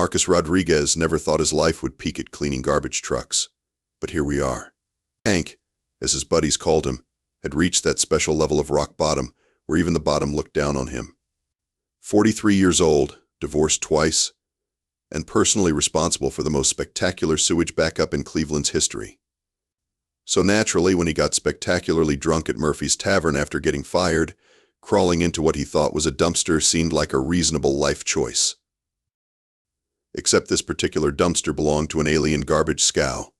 Marcus Rodriguez never thought his life would peak at cleaning garbage trucks. But here we are. Tank, as his buddies called him, had reached that special level of rock bottom where even the bottom looked down on him. 43 years old, divorced twice, and personally responsible for the most spectacular sewage backup in Cleveland's history. So naturally, when he got spectacularly drunk at Murphy's Tavern after getting fired, crawling into what he thought was a dumpster seemed like a reasonable life choice. Except this particular dumpster belonged to an alien garbage scow,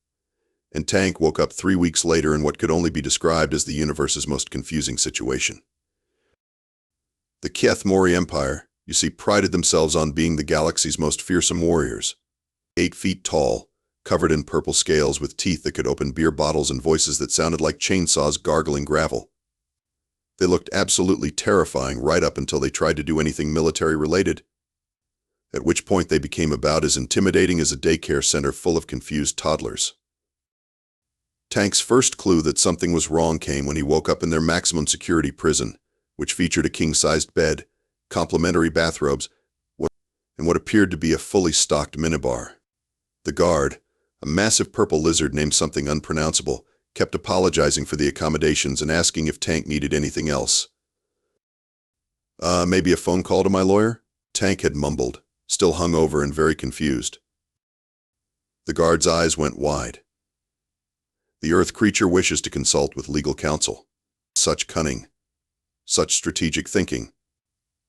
and Tank woke up 3 weeks later in what could only be described as the universe's most confusing situation. The Keth'mori Empire, you see, prided themselves on being the galaxy's most fearsome warriors. 8 feet tall, covered in purple scales with teeth that could open beer bottles and voices that sounded like chainsaws gargling gravel. They looked absolutely terrifying right up until they tried to do anything military-related, at which point they became about as intimidating as a daycare center full of confused toddlers. Tank's first clue that something was wrong came when he woke up in their maximum security prison, which featured a king-sized bed, complimentary bathrobes, and what appeared to be a fully stocked minibar. The guard, a massive purple lizard named something unpronounceable, kept apologizing for the accommodations and asking if Tank needed anything else. Maybe a phone call to my lawyer? Tank had mumbled, still hungover and very confused. The guard's eyes went wide. The Earth creature wishes to consult with legal counsel. Such cunning. Such strategic thinking.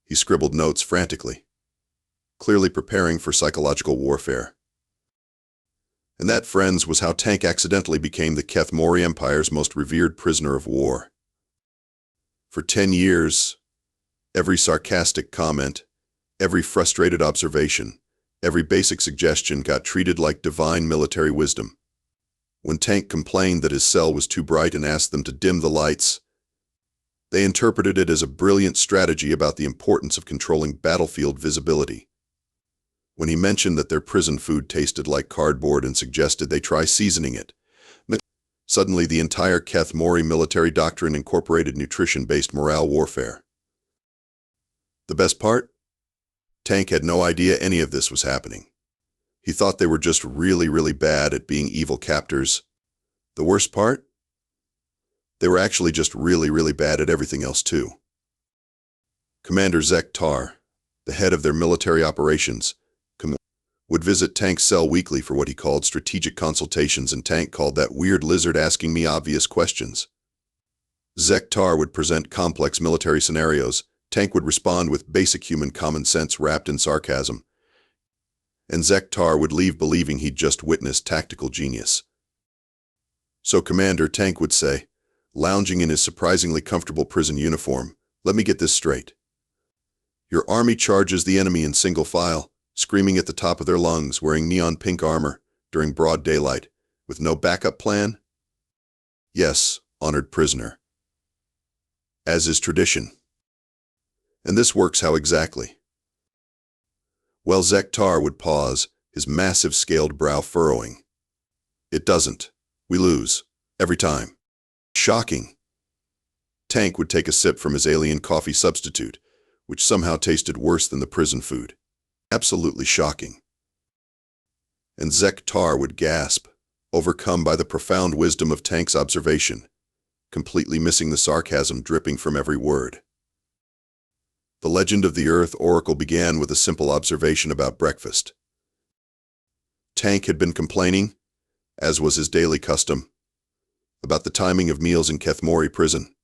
He scribbled notes frantically, clearly preparing for psychological warfare. And that, friends, was how Tank accidentally became the Keth'mori Empire's most revered prisoner of war. For 10 years, every sarcastic comment, every frustrated observation, every basic suggestion got treated like divine military wisdom. When Tank complained that his cell was too bright and asked them to dim the lights, they interpreted it as a brilliant strategy about the importance of controlling battlefield visibility. When he mentioned that their prison food tasted like cardboard and suggested they try seasoning it, suddenly the entire Keth'mori military doctrine incorporated nutrition-based morale warfare. The best part? Tank had no idea any of this was happening. He thought they were just really, really bad at being evil captors. The worst part? They were actually just really, really bad at everything else too. Commander Tar, the head of their military operations, would visit Tank's cell weekly for what he called strategic consultations, and Tank called that weird lizard asking me obvious questions. Tar would present complex military scenarios. Tank would respond with basic human common sense wrapped in sarcasm. And Tar would leave believing he'd just witnessed tactical genius. So Commander, Tank would say, lounging in his surprisingly comfortable prison uniform, "Let me get this straight. Your army charges the enemy in single file, screaming at the top of their lungs, wearing neon pink armor, during broad daylight, with no backup plan?" "Yes, honored prisoner. As is tradition." "And this works how exactly?" Well, Tar would pause, his massive scaled brow furrowing. "It doesn't. We lose. Every time." "Shocking." Tank would take a sip from his alien coffee substitute, which somehow tasted worse than the prison food. "Absolutely shocking." And Tar would gasp, overcome by the profound wisdom of Tank's observation, completely missing the sarcasm dripping from every word. The legend of the Earth Oracle began with a simple observation about breakfast. Tank had been complaining, as was his daily custom, about the timing of meals in Keth'mori prison.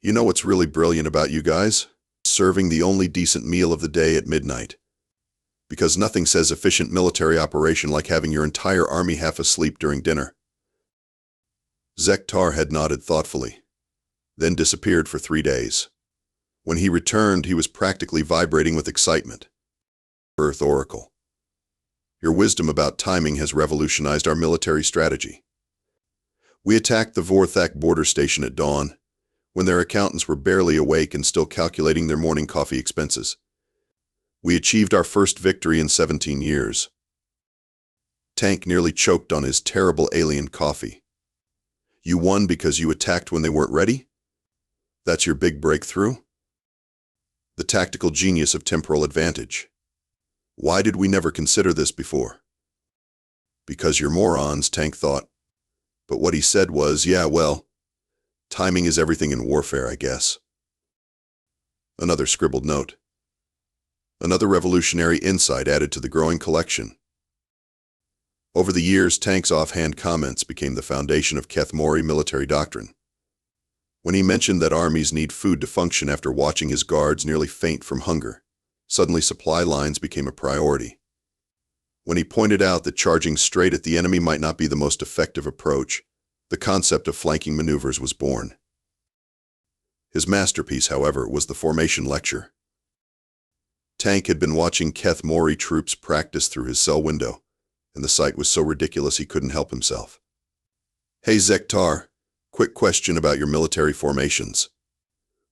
"You know what's really brilliant about you guys? Serving the only decent meal of the day at midnight. Because nothing says efficient military operation like having your entire army half asleep during dinner." Tar had nodded thoughtfully, then disappeared for 3 days. When he returned, he was practically vibrating with excitement. "Earth Oracle, your wisdom about timing has revolutionized our military strategy. We attacked the Vorthak border station at dawn, when their accountants were barely awake and still calculating their morning coffee expenses. We achieved our first victory in 17 years. Tank nearly choked on his terrible alien coffee. "You won because you attacked when they weren't ready? That's your big breakthrough? The tactical genius of temporal advantage. Why did we never consider this before? Because you're morons, Tank thought. But what he said was, yeah, well, timing is everything in warfare, I guess. Another scribbled note. Another revolutionary insight added to the growing collection. Over the years, Tank's offhand comments became the foundation of Keth'mori military doctrine. When he mentioned that armies need food to function after watching his guards nearly faint from hunger, suddenly supply lines became a priority. When he pointed out that charging straight at the enemy might not be the most effective approach, the concept of flanking maneuvers was born. His masterpiece, however, was the formation lecture. Tank had been watching Keth'mori troops practice through his cell window, and the sight was so ridiculous he couldn't help himself. Hey Zektar, quick question about your military formations.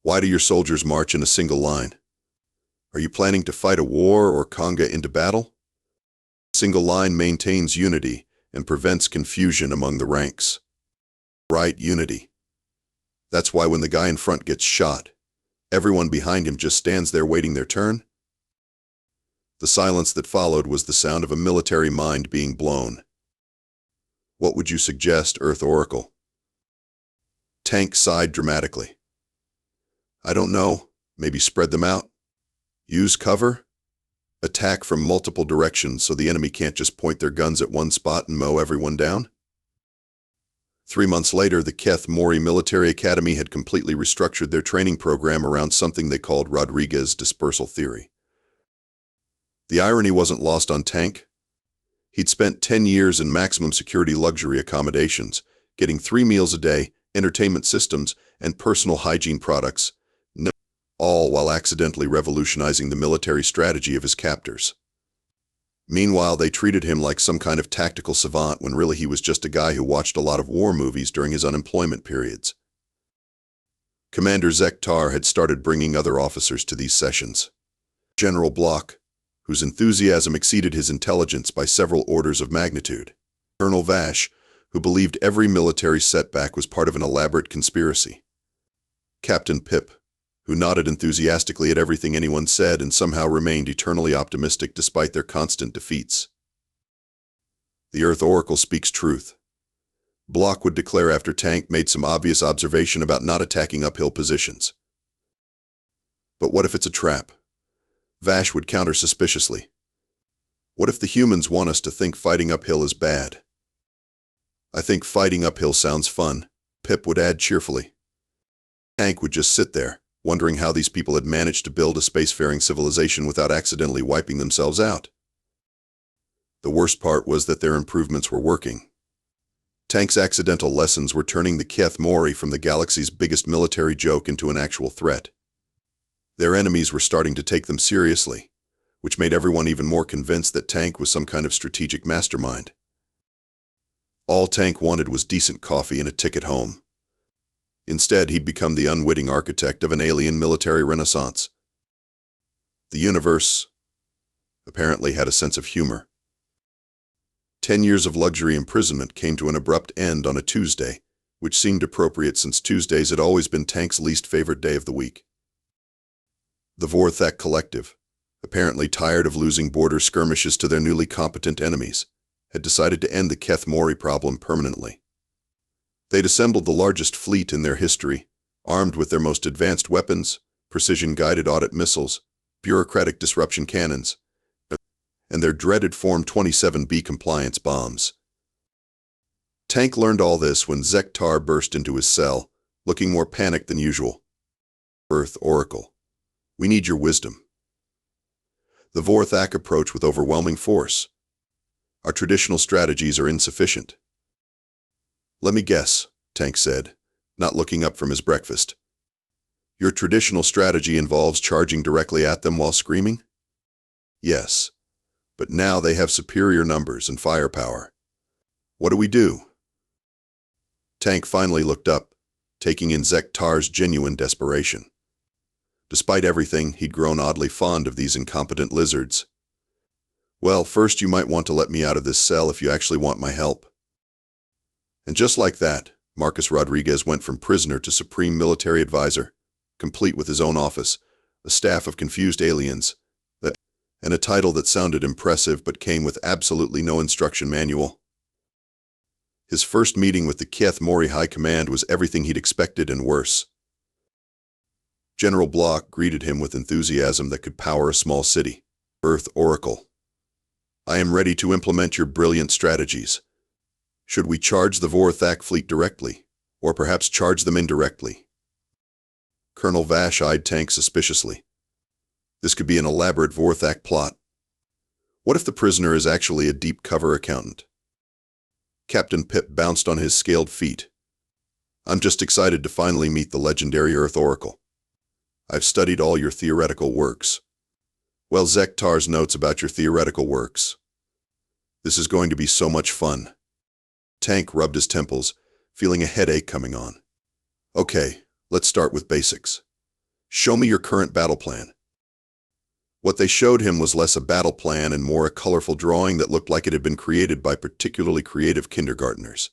Why do your soldiers march in a single line? Are you planning to fight a war or conga into battle? A single line maintains unity and prevents confusion among the ranks. Right, unity. That's why when the guy in front gets shot, everyone behind him just stands there waiting their turn. The silence that followed was the sound of a military mind being blown. What would you suggest, Earth Oracle? Tank sighed dramatically. I don't know. Maybe spread them out? Use cover? Attack from multiple directions so the enemy can't just point their guns at one spot and mow everyone down? 3 months later, the Keth'mori Military Academy had completely restructured their training program around something they called Rodriguez dispersal theory. The irony wasn't lost on Tank. He'd spent 10 years in maximum security luxury accommodations, getting 3 meals a day, entertainment systems, and personal hygiene products, all while accidentally revolutionizing the military strategy of his captors. Meanwhile, they treated him like some kind of tactical savant when really he was just a guy who watched a lot of war movies during his unemployment periods. Commander Zektar had started bringing other officers to these sessions. General Block, whose enthusiasm exceeded his intelligence by several orders of magnitude. Colonel Vash, who believed every military setback was part of an elaborate conspiracy. Captain Pip, who nodded enthusiastically at everything anyone said and somehow remained eternally optimistic despite their constant defeats. The Earth Oracle speaks truth. Block would declare after Tank made some obvious observation about not attacking uphill positions. But what if it's a trap? Vash would counter suspiciously. What if the humans want us to think fighting uphill is bad? I think fighting uphill sounds fun, Pip would add cheerfully. Tank would just sit there, wondering how these people had managed to build a spacefaring civilization without accidentally wiping themselves out. The worst part was that their improvements were working. Tank's accidental lessons were turning the Keth'mori from the galaxy's biggest military joke into an actual threat. Their enemies were starting to take them seriously, which made everyone even more convinced that Tank was some kind of strategic mastermind. All Tank wanted was decent coffee and a ticket home. Instead, he'd become the unwitting architect of an alien military renaissance. The universe apparently had a sense of humor. 10 years of luxury imprisonment came to an abrupt end on a Tuesday, which seemed appropriate since Tuesdays had always been Tank's least favorite day of the week. The Vorthak Collective, apparently tired of losing border skirmishes to their newly competent enemies, had decided to end the Keth'mori problem permanently. They'd assembled the largest fleet in their history, armed with their most advanced weapons, precision-guided audit missiles, bureaucratic disruption cannons, and their dreaded Form 27B compliance bombs. Tank learned all this when Zektar burst into his cell, looking more panicked than usual. Earth Oracle, we need your wisdom. The Vorthak approach with overwhelming force. Our traditional strategies are insufficient. Let me guess, Tank said, not looking up from his breakfast. Your traditional strategy involves charging directly at them while screaming? Yes, but now they have superior numbers and firepower. What do we do? Tank finally looked up, taking in Zektar's genuine desperation. Despite everything, he'd grown oddly fond of these incompetent lizards. Well, first you might want to let me out of this cell if you actually want my help. And just like that, Marcus Rodriguez went from prisoner to supreme military advisor, complete with his own office, a staff of confused aliens, and a title that sounded impressive but came with absolutely no instruction manual. His first meeting with the Keth'mori High Command was everything he'd expected and worse. General Block greeted him with enthusiasm that could power a small city. Earth Oracle. I am ready to implement your brilliant strategies. Should we charge the Vorthak fleet directly, or perhaps charge them indirectly? Colonel Vash eyed Tank suspiciously. This could be an elaborate Vorthak plot. What if the prisoner is actually a deep-cover accountant? Captain Pip bounced on his scaled feet. I'm just excited to finally meet the legendary Earth Oracle. I've studied all your theoretical works. Well, Zektar's notes about your theoretical works. This is going to be so much fun. Tank rubbed his temples, feeling a headache coming on. Okay, let's start with basics. Show me your current battle plan. What they showed him was less a battle plan and more a colorful drawing that looked like it had been created by particularly creative kindergartners.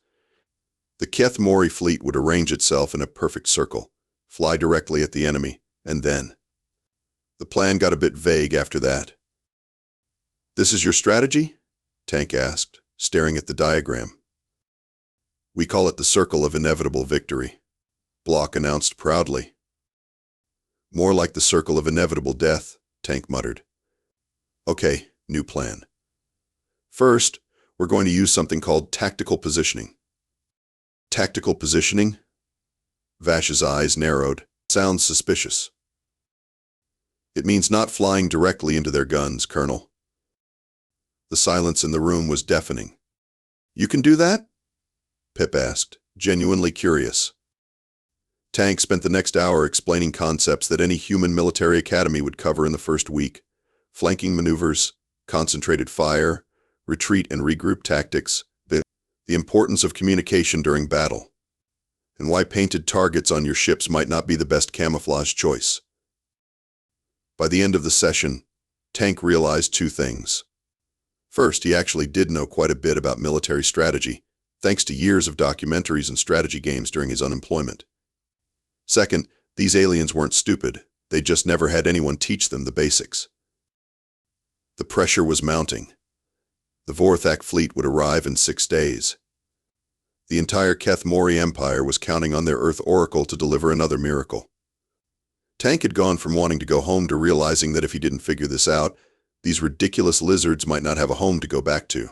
The Keth'mori fleet would arrange itself in a perfect circle, fly directly at the enemy, and then. The plan got a bit vague after that. This is your strategy? Tank asked, staring at the diagram. We call it the Circle of Inevitable Victory, Block announced proudly. More like the Circle of Inevitable Death, Tank muttered. Okay, new plan. First, we're going to use something called tactical positioning. Tactical positioning? Vash's eyes narrowed. Sounds suspicious. It means not flying directly into their guns, Colonel. The silence in the room was deafening. You can do that? Pip asked, genuinely curious. Tank spent the next hour explaining concepts that any human military academy would cover in the first week: flanking maneuvers, concentrated fire, retreat and regroup tactics, the importance of communication during battle, and why painted targets on your ships might not be the best camouflage choice. By the end of the session, Tank realized two things. First, he actually did know quite a bit about military strategy, thanks to years of documentaries and strategy games during his unemployment. Second, these aliens weren't stupid, they just never had anyone teach them the basics. The pressure was mounting. The Vorthak fleet would arrive in 6 days. The entire Keth'mori Empire was counting on their Earth Oracle to deliver another miracle. Tank had gone from wanting to go home to realizing that if he didn't figure this out, these ridiculous lizards might not have a home to go back to.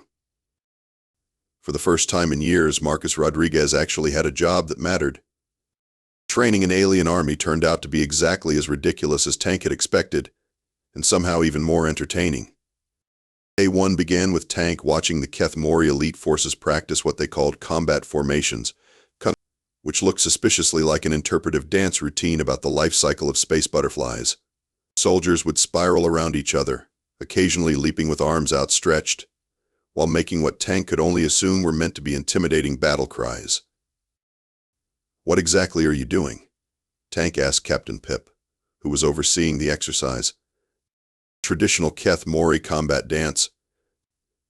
For the first time in years, Marcus Rodriguez actually had a job that mattered. Training an alien army turned out to be exactly as ridiculous as Tank had expected, and somehow even more entertaining. Day 1 began with Tank watching the Keth'mori elite forces practice what they called combat formations, which looked suspiciously like an interpretive dance routine about the life cycle of space butterflies. Soldiers would spiral around each other, occasionally leaping with arms outstretched, while making what Tank could only assume were meant to be intimidating battle cries. What exactly are you doing? Tank asked Captain Pip, who was overseeing the exercise. Traditional Keth'mori combat dance.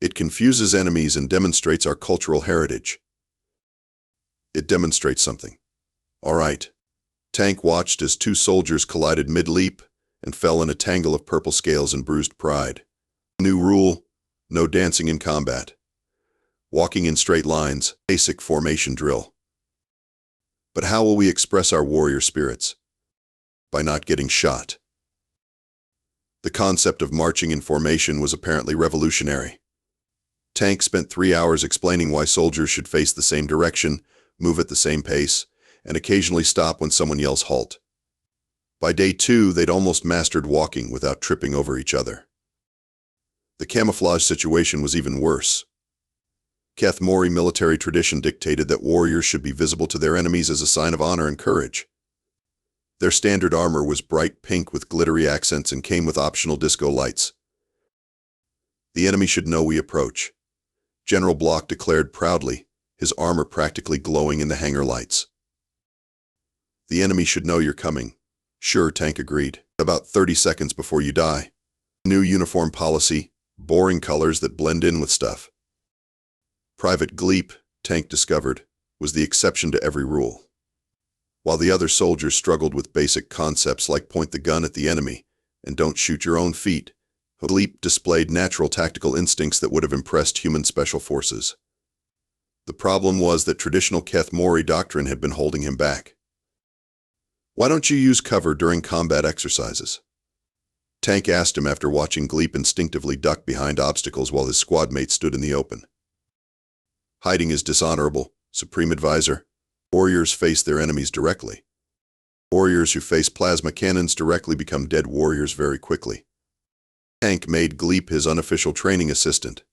It confuses enemies and demonstrates our cultural heritage. It demonstrates something. All right. Tank watched as 2 soldiers collided mid-leap and fell in a tangle of purple scales and bruised pride. New rule: no dancing in combat. Walking in straight lines, basic formation drill. But how will we express our warrior spirits? By not getting shot. The concept of marching in formation was apparently revolutionary. Tank spent 3 hours explaining why soldiers should face the same direction, move at the same pace, and occasionally stop when someone yells halt. By day 2, they'd almost mastered walking without tripping over each other. The camouflage situation was even worse. Keth'mori military tradition dictated that warriors should be visible to their enemies as a sign of honor and courage. Their standard armor was bright pink with glittery accents and came with optional disco lights. The enemy should know we approach, General Block declared proudly, his armor practically glowing in the hangar lights. The enemy should know you're coming. Sure, Tank agreed. About 30 seconds before you die. New uniform policy, boring colors that blend in with stuff. Private Gleep, Tank discovered, was the exception to every rule. While the other soldiers struggled with basic concepts like point the gun at the enemy and don't shoot your own feet, Gleep displayed natural tactical instincts that would have impressed human special forces. The problem was that traditional Keth'mori doctrine had been holding him back. "Why don't you use cover during combat exercises?" Tank asked him after watching Gleep instinctively duck behind obstacles while his squad mates stood in the open. "Hiding is dishonorable, Supreme Advisor. Warriors face their enemies directly. Warriors who face plasma cannons directly become dead warriors very quickly." Tank made Gleep his unofficial training assistant.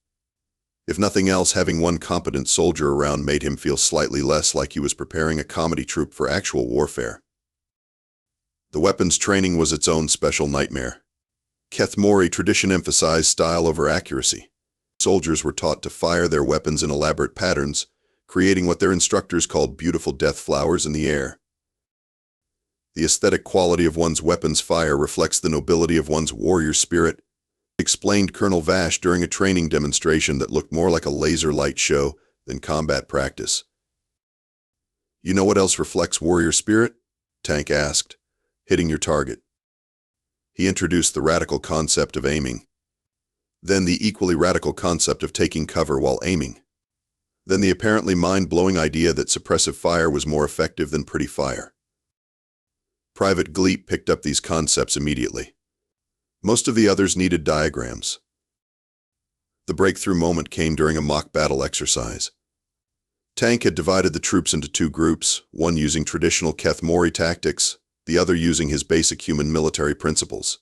If nothing else, having one competent soldier around made him feel slightly less like he was preparing a comedy troupe for actual warfare. The weapons training was its own special nightmare. Keth'mori tradition emphasized style over accuracy. Soldiers were taught to fire their weapons in elaborate patterns, creating what their instructors called beautiful death flowers in the air. The aesthetic quality of one's weapon's fire reflects the nobility of one's warrior spirit, explained Colonel Vash during a training demonstration that looked more like a laser light show than combat practice. "You know what else reflects warrior spirit?" Tank asked. "Hitting your target." He introduced the radical concept of aiming. Then the equally radical concept of taking cover while aiming. Then the apparently mind-blowing idea that suppressive fire was more effective than pretty fire. Private Gleep picked up these concepts immediately. Most of the others needed diagrams. The breakthrough moment came during a mock battle exercise. Tank had divided the troops into two groups, one using traditional Keth'mori tactics, the other using his basic human military principles.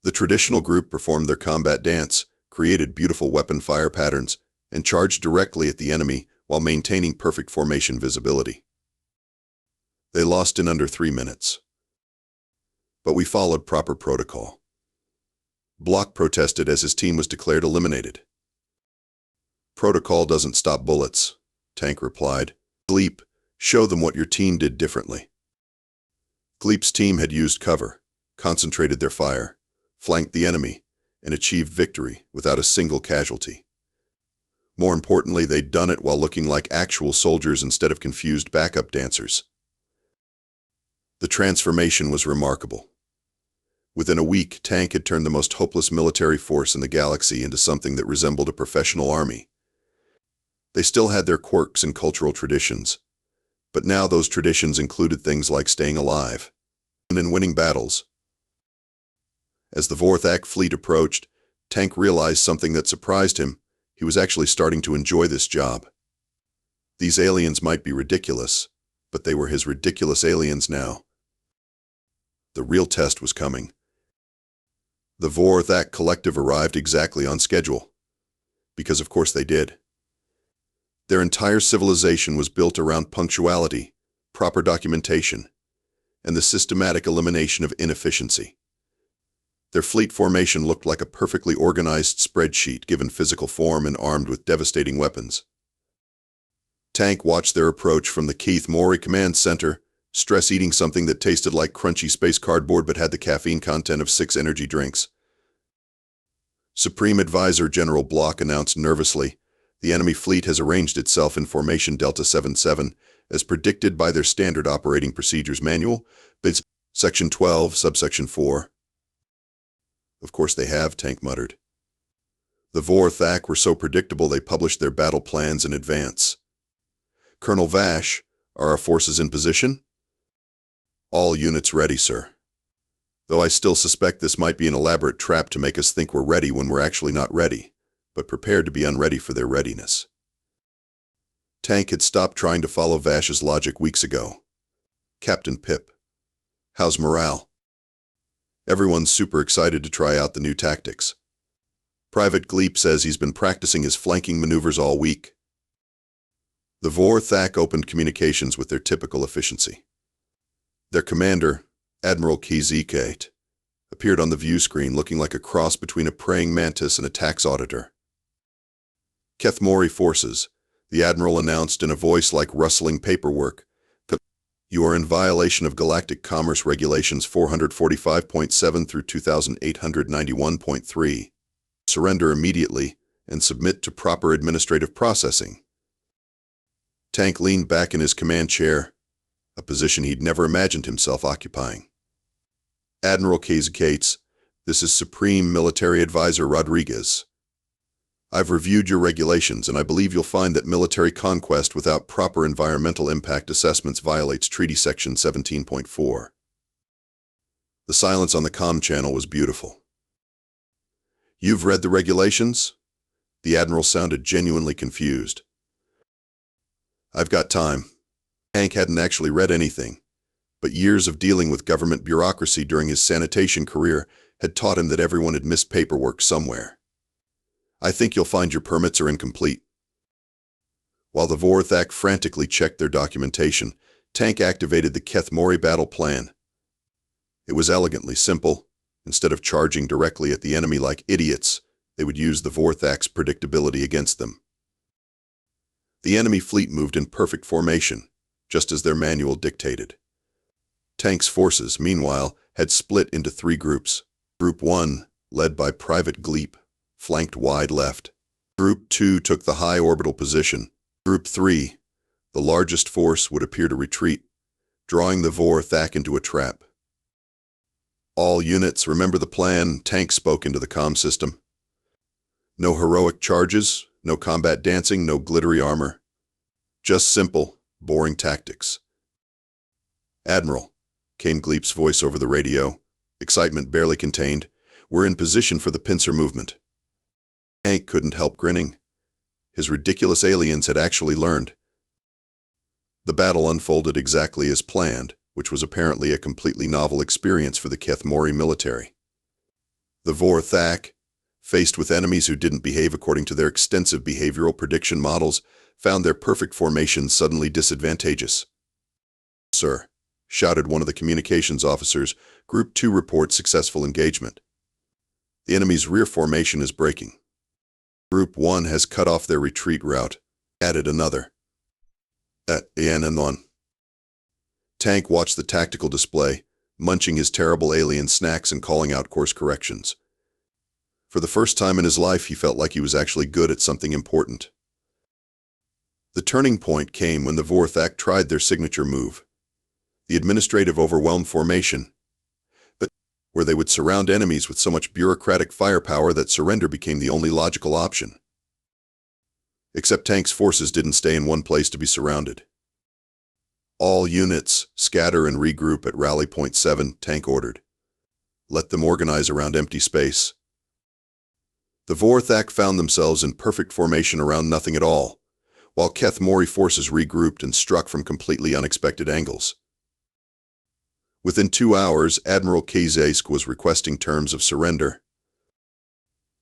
The traditional group performed their combat dance, created beautiful weapon fire patterns, and charged directly at the enemy while maintaining perfect formation visibility. They lost in under 3 minutes. But we followed proper protocol. Block protested as his team was declared eliminated. "Protocol doesn't stop bullets," Tank replied. "Gleep, show them what your team did differently." Gleep's team had used cover, concentrated their fire, flanked the enemy, and achieved victory without a single casualty. More importantly, they'd done it while looking like actual soldiers instead of confused backup dancers. The transformation was remarkable. Within a week, Tank had turned the most hopeless military force in the galaxy into something that resembled a professional army. They still had their quirks and cultural traditions, but now those traditions included things like staying alive and winning battles. As the Vorthak fleet approached, Tank realized something that surprised him. He was actually starting to enjoy this job. These aliens might be ridiculous, but they were his ridiculous aliens now. The real test was coming. The Vorthak collective arrived exactly on schedule. Because of course they did. Their entire civilization was built around punctuality, proper documentation, and the systematic elimination of inefficiency. Their fleet formation looked like a perfectly organized spreadsheet given physical form and armed with devastating weapons. Tank watched their approach from the Keth'mori Command Center, stress eating something that tasted like crunchy space cardboard but had the caffeine content of 6 energy drinks. Supreme Advisor General Block announced nervously, "The enemy fleet has arranged itself in formation Delta 77, as predicted by their Standard Operating Procedures Manual, BIDS, Section 12, Subsection 4. "Of course they have," Tank muttered. The Vorthak were so predictable they published their battle plans in advance. "Colonel Vash, are our forces in position?" "All units ready, sir. Though I still suspect this might be an elaborate trap to make us think we're ready when we're actually not ready, but prepared to be unready for their readiness." Tank had stopped trying to follow Vash's logic weeks ago. "Captain Pip, how's morale?" "Everyone's super excited to try out the new tactics. Private Gleep says he's been practicing his flanking maneuvers all week." The Vorthak opened communications with their typical efficiency. Their commander, Admiral Keth'mori, appeared on the view screen looking like a cross between a praying mantis and a tax auditor. "Keth'mori forces," the Admiral announced in a voice like rustling paperwork. "You are in violation of Galactic Commerce Regulations 445.7 through 2891.3. Surrender immediately and submit to proper administrative processing." Tank leaned back in his command chair, a position he'd never imagined himself occupying. Admiral Keth'mori This is Supreme Military Advisor Rodriguez. I've reviewed your regulations, and I believe you'll find that military conquest without proper environmental impact assessments violates Treaty Section 17.4. The silence on the comm channel was beautiful. You've read the regulations? The Admiral sounded genuinely confused. I've got time. Hank hadn't actually read anything, but years of dealing with government bureaucracy during his sanitation career had taught him that everyone had missed paperwork somewhere. I think you'll find your permits are incomplete. While the Vorthak frantically checked their documentation, Tank activated the Keth'mori battle plan. It was elegantly simple. Instead of charging directly at the enemy like idiots, they would use the Vorthak's predictability against them. The enemy fleet moved in perfect formation, just as their manual dictated. Tank's forces, meanwhile, had split into 3 groups. Group 1, led by Private Gleep, flanked wide left. Group 2 took the high orbital position. Group 3, the largest force, would appear to retreat, drawing the Vorthak into a trap. All units, remember the plan, Tank spoke into the comm system. No heroic charges, no combat dancing, no glittery armor. Just simple, boring tactics. Admiral, came Gleep's voice over the radio, excitement barely contained, we're in position for the pincer movement. Tank couldn't help grinning. His ridiculous aliens had actually learned. The battle unfolded exactly as planned, which was apparently a completely novel experience for the Keth'mori military. The Vorthak, faced with enemies who didn't behave according to their extensive behavioral prediction models, found their perfect formation suddenly disadvantageous. Sir, shouted one of the communications officers, Group 2 reports successful engagement. The enemy's rear formation is breaking. Group 1 has cut off their retreat route, added another. And Tank watched the tactical display, munching his terrible alien snacks and calling out course corrections. For the first time in his life, he felt like he was actually good at something important. The turning point came when the Vorthak tried their signature move, the administrative overwhelm formation, but where they would surround enemies with so much bureaucratic firepower that surrender became the only logical option. Except Tank's forces didn't stay in one place to be surrounded. All units, scatter and regroup at Rally Point 7, Tank ordered. Let them organize around empty space. The Vorthak found themselves in perfect formation around nothing at all, while Keth'mori forces regrouped and struck from completely unexpected angles. Within 2 hours, Admiral Kazaysk was requesting terms of surrender.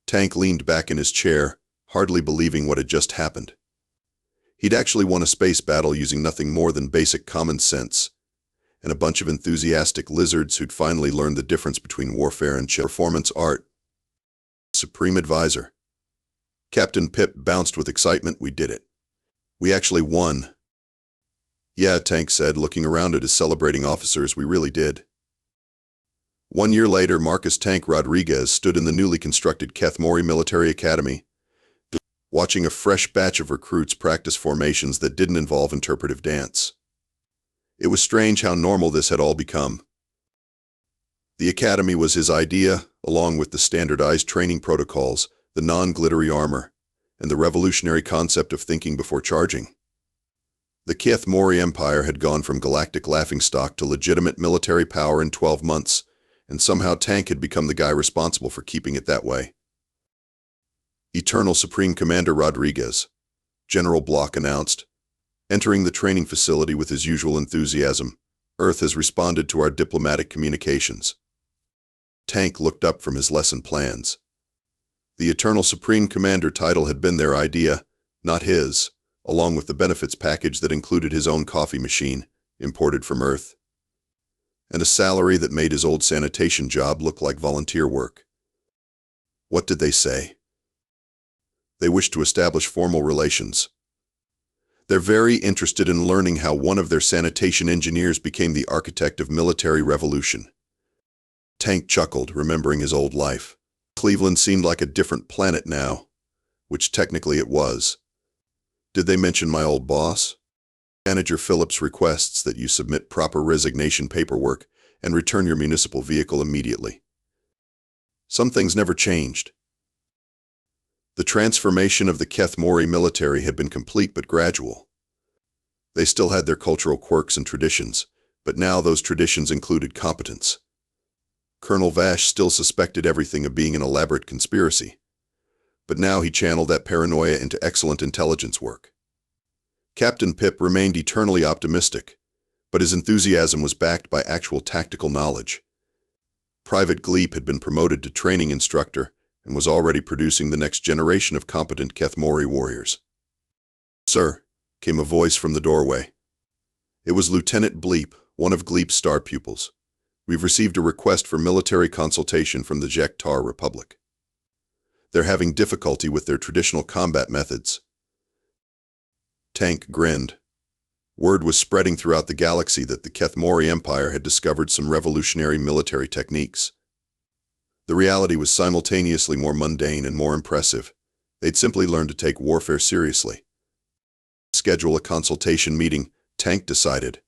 Tank leaned back in his chair, hardly believing what had just happened. He'd actually won a space battle using nothing more than basic common sense, and a bunch of enthusiastic lizards who'd finally learned the difference between warfare and performance art. Supreme Advisor. Captain Pip bounced with excitement. We did it. We actually won. Yeah, Tank said, looking around at his celebrating officers, we really did. 1 year later, Marcus Tank Rodriguez stood in the newly constructed Keth'mori Military Academy, watching a fresh batch of recruits practice formations that didn't involve interpretive dance. It was strange how normal this had all become. The academy was his idea, along with the standardized training protocols, the non-glittery armor, and the revolutionary concept of thinking before charging. The Keth'mori Empire had gone from galactic laughingstock to legitimate military power in 12 months, and somehow Tank had become the guy responsible for keeping it that way. Eternal Supreme Commander Rodriguez, General Block announced, entering the training facility with his usual enthusiasm. Earth has responded to our diplomatic communications. Tank looked up from his lesson plans. The Eternal Supreme Commander title had been their idea, not his, along with the benefits package that included his own coffee machine, imported from Earth, and a salary that made his old sanitation job look like volunteer work. What did they say? They wish to establish formal relations. They're very interested in learning how one of their sanitation engineers became the architect of military revolution. Tank chuckled, remembering his old life. Cleveland seemed like a different planet now, which technically it was. Did they mention my old boss? Manager Phillips requests that you submit proper resignation paperwork and return your municipal vehicle immediately. some things never changed. The transformation of the Keth'mori military had been complete but gradual. They still had their cultural quirks and traditions, but now those traditions included competence. Colonel Vash still suspected everything of being an elaborate conspiracy, but now he channeled that paranoia into excellent intelligence work. Captain Pip remained eternally optimistic, but his enthusiasm was backed by actual tactical knowledge. Private Gleep had been promoted to training instructor and was already producing the next generation of competent Keth'mori warriors. "Sir," came a voice from the doorway. It was Lieutenant Bleep, one of Gleep's star pupils. "We've received a request for military consultation from the Jek'tar Republic. They're having difficulty with their traditional combat methods." Tank grinned. Word was spreading throughout the galaxy that the Keth'mori Empire had discovered some revolutionary military techniques. The reality was simultaneously more mundane and more impressive. They'd simply learned to take warfare seriously. "Schedule a consultation meeting," Tank decided.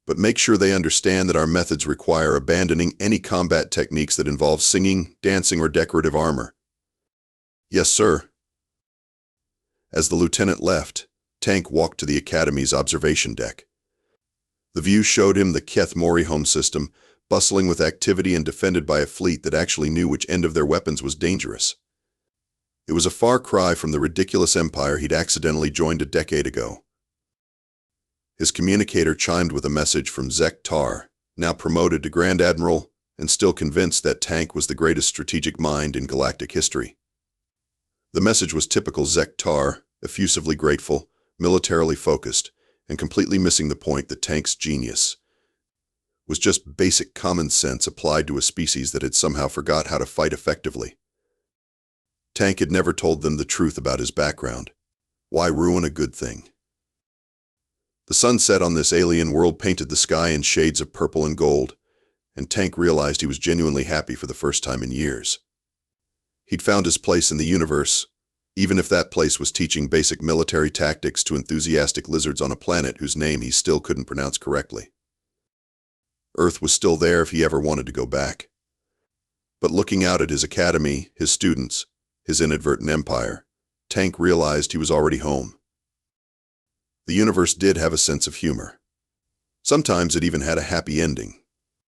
"But make sure they understand that our methods require abandoning any combat techniques that involve singing, dancing, or decorative armor." "Yes, sir." As the lieutenant left, Tank walked to the Academy's observation deck. The view showed him the Keth'mori home system, bustling with activity and defended by a fleet that actually knew which end of their weapons was dangerous. It was a far cry from the ridiculous empire he'd accidentally joined a decade ago. His communicator chimed with a message from Jek'tar, now promoted to Grand Admiral and still convinced that Tank was the greatest strategic mind in galactic history. The message was typical Jek'tar, effusively grateful, militarily focused, and completely missing the point that Tank's genius was just basic common sense applied to a species that had somehow forgot how to fight effectively. Tank had never told them the truth about his background. Why ruin a good thing? The sunset on this alien world painted the sky in shades of purple and gold, and Tank realized he was genuinely happy for the first time in years. He'd found his place in the universe, even if that place was teaching basic military tactics to enthusiastic lizards on a planet whose name he still couldn't pronounce correctly. Earth was still there if he ever wanted to go back. But looking out at his academy, his students, his inadvertent empire, Tank realized he was already home. The universe did have a sense of humor. Sometimes it even had a happy ending.